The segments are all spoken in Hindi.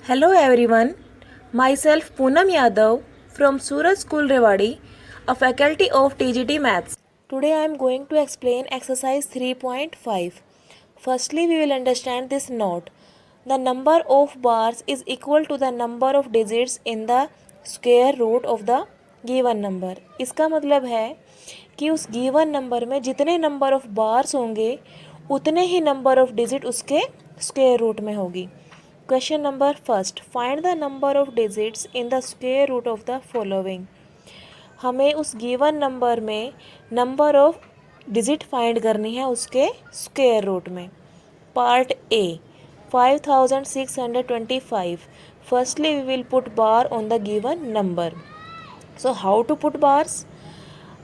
Hello everyone, myself Poonam Yadav from Suraj School Rewadi, a faculty of TGT Maths. Today I am going to explain exercise 3.5. Firstly, we will understand this note. The number of bars is equal to the number of digits in the square root of the given number. इसका मतलब है कि उस गिवन नंबर में जितने नंबर ऑफ बार्स होंगे उतने ही नंबर ऑफ डिजिट उसके स्क्वायर रूट में होगी. Question number first, find the number of digits in the square root of the following. हमें उस गिवन नंबर में नंबर ऑफ डिजिट फाइंड करनी है उसके स्क्वायर रूट में. Part A 5625. Firstly we will put bar on the given number. So how to put bars.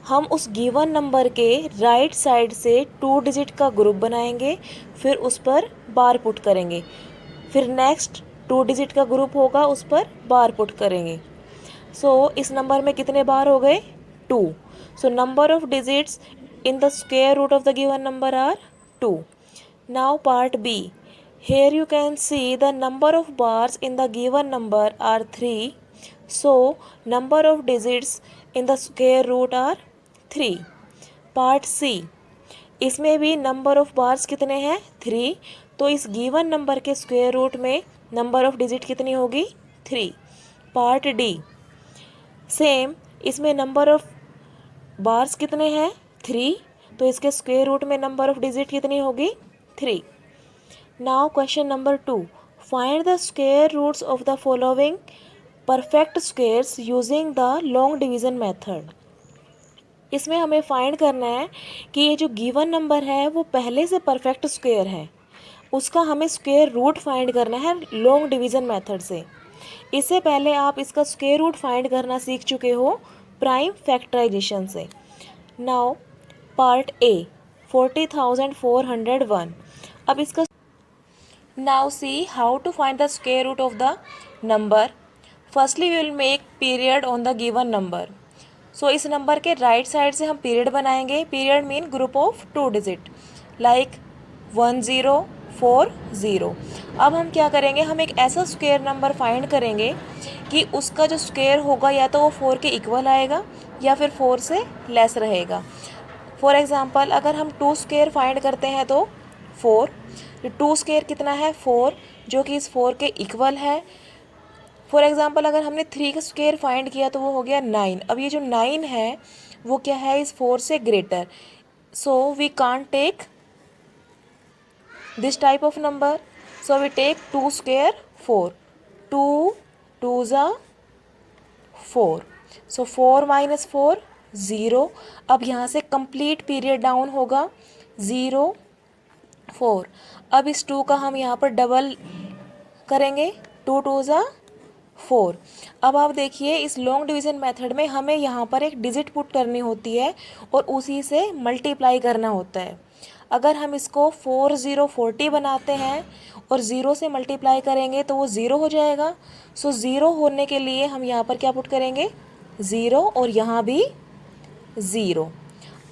हम उस गिवन नंबर के राइट साइड से 2 डिजिट का ग्रुप बनाएंगे, फिर उस पर बार पुट करेंगे. फिर नेक्स्ट 2 डिजिट का ग्रुप होगा, उस पर बार पुट करेंगे. सो इस नंबर में कितने बार हो गए? 2. So number of digits in the square root of the given number are 2. Now part B. Here you can see the number of bars in the given number are 3. So number of digits in the square root are 3. Part C. इसमें भी नंबर ऑफ बार्स कितने हैं? 3. तो इस गिवन नंबर के स्क्वायर रूट में नंबर ऑफ डिजिट कितनी होगी? 3. Part D. सेम, इसमें नंबर ऑफ बार्स कितने हैं? 3. तो इसके स्क्वायर रूट में नंबर ऑफ डिजिट कितनी होगी? 3. Now question number 2. Find the square roots of the following perfect squares using the long division method. इसमें हमें फाइंड करना है कि ये जो गिवन नंबर है वो पहले से परफेक्ट स्क्वायर है, उसका हमें स्क्वायर रूट फाइंड करना है लॉन्ग डिवीज़न मेथड से. इससे पहले आप इसका स्क्वायर रूट फाइंड करना सीख चुके हो प्राइम फैक्टराइजेशन से. Now part A 40,401. अब इसका Now see how to find the square root of the number. Firstly we will make period on the given number. So इस नंबर के राइट साइड से हम पीरियड बनाएंगे. Period mean group of 2 digit like 1040. अब हम क्या करेंगे, हम एक ऐसा स्क्वायर नंबर फाइंड करेंगे कि उसका जो स्क्वायर होगा या तो वो 4 के इक्वल आएगा या फिर 4 से लेस रहेगा. फॉर एग्ज़ाम्पल अगर हम 2 स्क्वायर फाइंड करते हैं तो 4. 2 स्क्वायर कितना है? 4, जो कि इस 4 के इक्वल है. फॉर एग्जांपल अगर हमने 3 का स्क्वायर फाइंड किया तो वो हो गया 9. अब ये जो 9 है वो क्या है? इस 4 से greater. So we can't take this type of number. So we take 2 square 4. 2 2 ज़ा 4. So 4 minus 4 0. अब यहाँ से कंप्लीट पीरियड डाउन होगा 0 4. अब इस 2 का हम यहाँ पर डबल करेंगे. 2 2 ज़ा 4. अब आप देखिए इस लॉन्ग डिवीज़न मेथड में हमें यहाँ पर एक डिजिट पुट करनी होती है और उसी से मल्टीप्लाई करना होता है. अगर हम इसको 4 0 40 बनाते हैं और 0 से मल्टीप्लाई करेंगे तो वो 0 हो जाएगा. सो 0 होने के लिए हम यहाँ पर क्या पुट करेंगे? 0 और यहाँ भी 0.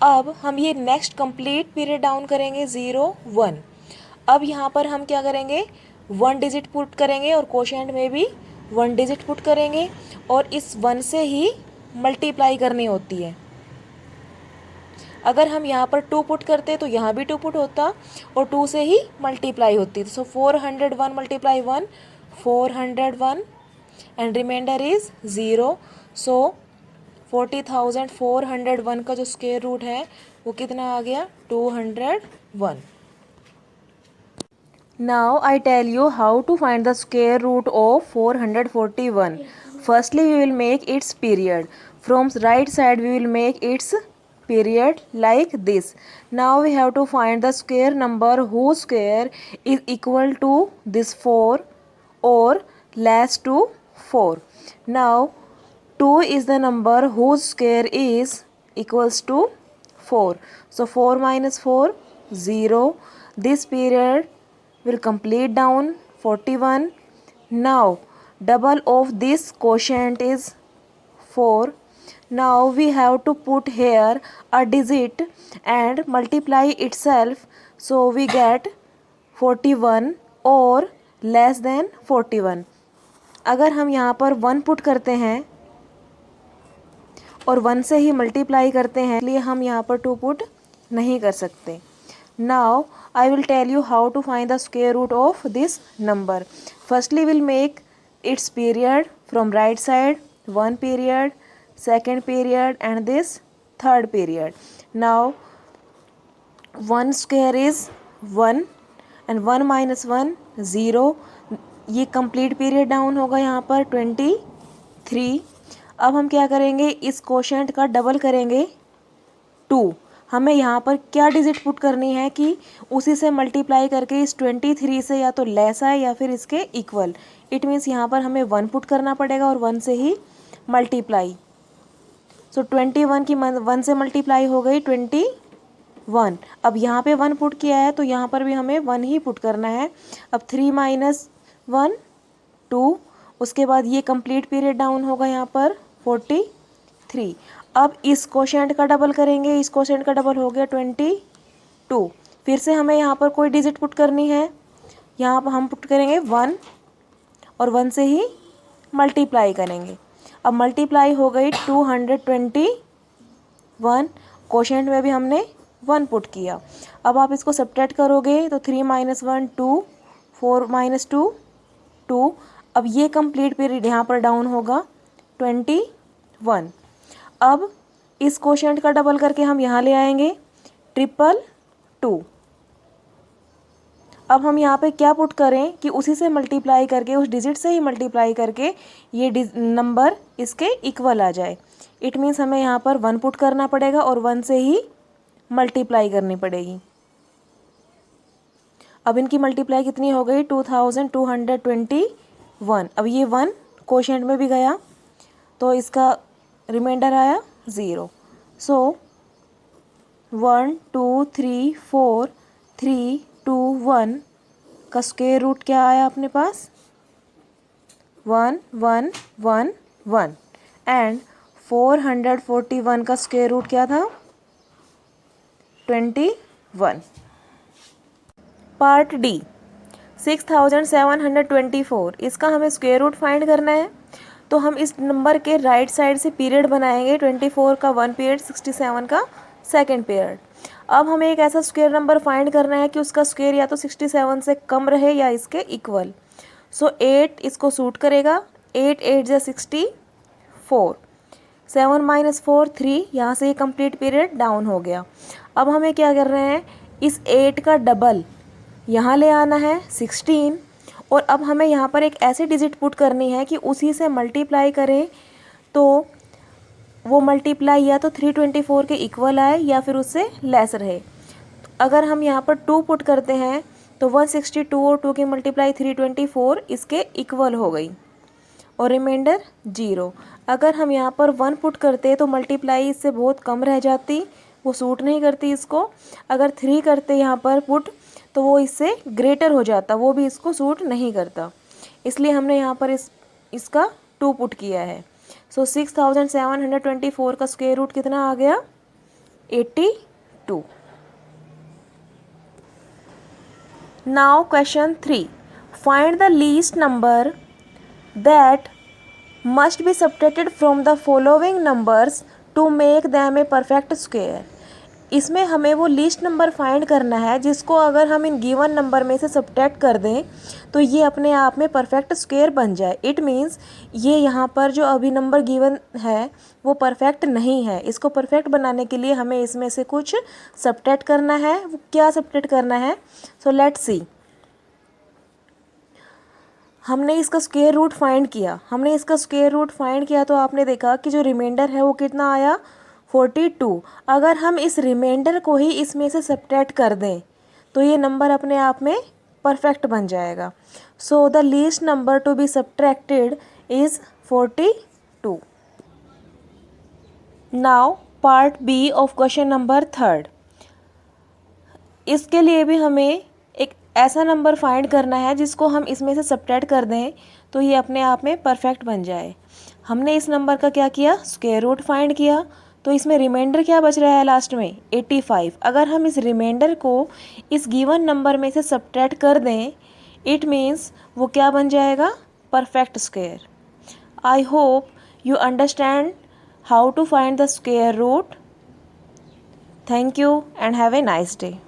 अब हम ये नेक्स्ट कंप्लीट पीरियड डाउन करेंगे 0 1. अब यहाँ पर हम क्या करेंगे? 1 डिजिट पुट करेंगे और कोशेंट में भी 1 डिजिट पुट करेंगे और इस 1 से ही मल्टीप्लाई करनी होती है. अगर हम यहाँ पर 2 पुट करते तो यहाँ भी 2 पुट होता और 2 से ही मल्टीप्लाई होती. सो 401 मल्टीप्लाई 1 401 एंड रिमाइंडर इज़ 0. सो 40,401 का जो स्क्वायर रूट है वो कितना आ गया? 201. Now I tell you how to find the square root of 441. Firstly we will make its period. From right side we will make its period like this. Now we have to find the square number whose square is equal to this 4 or less to 4. Now 2 is the number whose square is equals to 4. So 4 minus 4 0. This period will complete down 41. Now double of this quotient is 4. Now we have to put here a digit and multiply itself. So we get 41 or less than 41. अगर हम यहाँ पर 1 पुट करते हैं और 1 से ही मल्टीप्लाई करते हैं, इसलिए हम यहाँ पर 2 पुट नहीं कर सकते। Now I will tell you how to find the square root of this number. Firstly will make its period from right side, 1 period, second period and this third period. Now 1 square is 1 and 1 minus 1 0. ये कंप्लीट पीरियड डाउन होगा यहाँ पर 23। अब हम क्या करेंगे, इस कोशेंट का डबल करेंगे 2। हमें यहाँ पर क्या डिजिट पुट करनी है कि उसी से मल्टीप्लाई करके इस 23 से या तो लेस आए या फिर इसके इक्वल। इट मीन्स यहाँ पर हमें 1 पुट करना पड़ेगा और 1 से ही मल्टीप्लाई। सो 21 की 1 से मल्टीप्लाई हो गई 21। अब यहाँ पे 1 पुट किया है तो यहाँ पर भी हमें 1 ही पुट करना है। अब 3 माइनस 1 2, उसके बाद ये कंप्लीट पीरियड डाउन होगा यहाँ पर 43। अब इस कोशेंट का डबल करेंगे, इस कोशेंट का डबल हो गया 22। फिर से हमें यहाँ पर कोई डिजिट पुट करनी है, यहाँ पर हम पुट करेंगे 1 और 1 से ही मल्टीप्लाई करेंगे। अब मल्टीप्लाई हो गई 221। कोशेंट में भी हमने 1 पुट किया। अब आप इसको सब्ट्रैक्ट करोगे तो 3 माइनस 1 2, 4 माइनस 2 2। अब ये कंप्लीट पीरियड यहाँ पर डाउन होगा 21। अब इस कोशेंट का डबल करके हम यहाँ ले आएंगे 222। अब हम यहाँ पे क्या पुट करें कि उसी से मल्टीप्लाई करके, उस डिजिट से ही मल्टीप्लाई करके ये नंबर इसके इक्वल आ जाए। इट मीन्स हमें यहाँ पर 1 पुट करना पड़ेगा और 1 से ही मल्टीप्लाई करनी पड़ेगी। अब इनकी मल्टीप्लाई कितनी हो गई 2221। अब ये 1 कोशेंट में भी गया तो इसका रिमाइंडर आया 0। सो 1 2 3 4 3 2 1 का स्क्वायर रूट क्या आया अपने पास 1 1 1 1। एंड 441 का स्क्वायर रूट क्या था 21। पार्ट डी 6724, इसका हमें स्क्वायर रूट फाइंड करना है। तो हम इस नंबर के राइट साइड से पीरियड बनाएंगे, 24 का 1 पीरियड, 67 का 2nd पीरियड। अब हमें एक ऐसा स्क्वायर नंबर फाइंड करना है कि उसका स्क्वायर या तो 67 से कम रहे या इसके इक्वल। सो 8 इसको सूट करेगा, 8 8 जा 64, 7 माइनस 4 3, यहाँ से ये कंप्लीट पीरियड डाउन हो गया। अब हमें क्या कर रहे हैं, इस 8 का डबल यहाँ ले आना है 16, और अब हमें यहाँ पर एक ऐसी डिजिट पुट करनी है कि उसी से मल्टीप्लाई करें तो वो मल्टीप्लाई या तो 324 के इक्वल आए या फिर उससे लेस रहे। अगर हम यहाँ पर 2 पुट करते हैं तो 162 और 2 की मल्टीप्लाई 324 इसके इक्वल हो गई और रिमाइंडर 0। अगर हम यहाँ पर 1 पुट करते तो मल्टीप्लाई इससे बहुत कम रह जाती, वो सूट नहीं करती इसको। अगर 3 करते यहाँ पर पुट तो वो इससे ग्रेटर हो जाता, वो भी इसको सूट नहीं करता। इसलिए हमने यहाँ पर इसका 2 पुट किया है। सो 6724 का स्क्वायर रूट कितना आ गया 82। Now question 3, find the least number that must be subtracted from the following numbers to make them a perfect square. इसमें हमें वो लीस्ट नंबर फाइंड करना है जिसको अगर हम इन गिवन नंबर में से सब्ट्रैक्ट कर दें तो ये अपने आप में परफेक्ट स्क्वायर बन जाए। इट मीन्स ये यहाँ पर जो अभी नंबर गिवन है वो परफेक्ट नहीं है। इसको परफेक्ट बनाने के लिए हमें इसमें से कुछ सब्ट्रैक्ट करना है। वो क्या सब्ट्रैक्ट करना है, सो लेट्स सी। हमने इसका स्क्वायर रूट फाइंड किया, तो आपने देखा कि जो रिमाइंडर है वो कितना आया 42। अगर हम इस रिमाइंडर को ही इसमें से सब्ट्रैक्ट कर दें तो ये नंबर अपने आप में परफेक्ट बन जाएगा। So the least number to be subtracted is 42। Now part B of question number 3। इसके लिए भी हमें एक ऐसा नंबर फाइंड करना है जिसको हम इसमें से सब्ट्रैक्ट कर दें तो ये अपने आप में परफेक्ट बन जाए। हमने इस नंबर का क्या किया, स्क्वायर रूट फाइंड किया, तो इसमें रिमाइंडर क्या बच रहा है लास्ट में 85। अगर हम इस रिमाइंडर को इस गिवन नंबर में से सब्ट्रैक्ट कर दें इट मीन्स वो क्या बन जाएगा perfect square. I hope you understand how to find the square root. Thank you and have a nice day.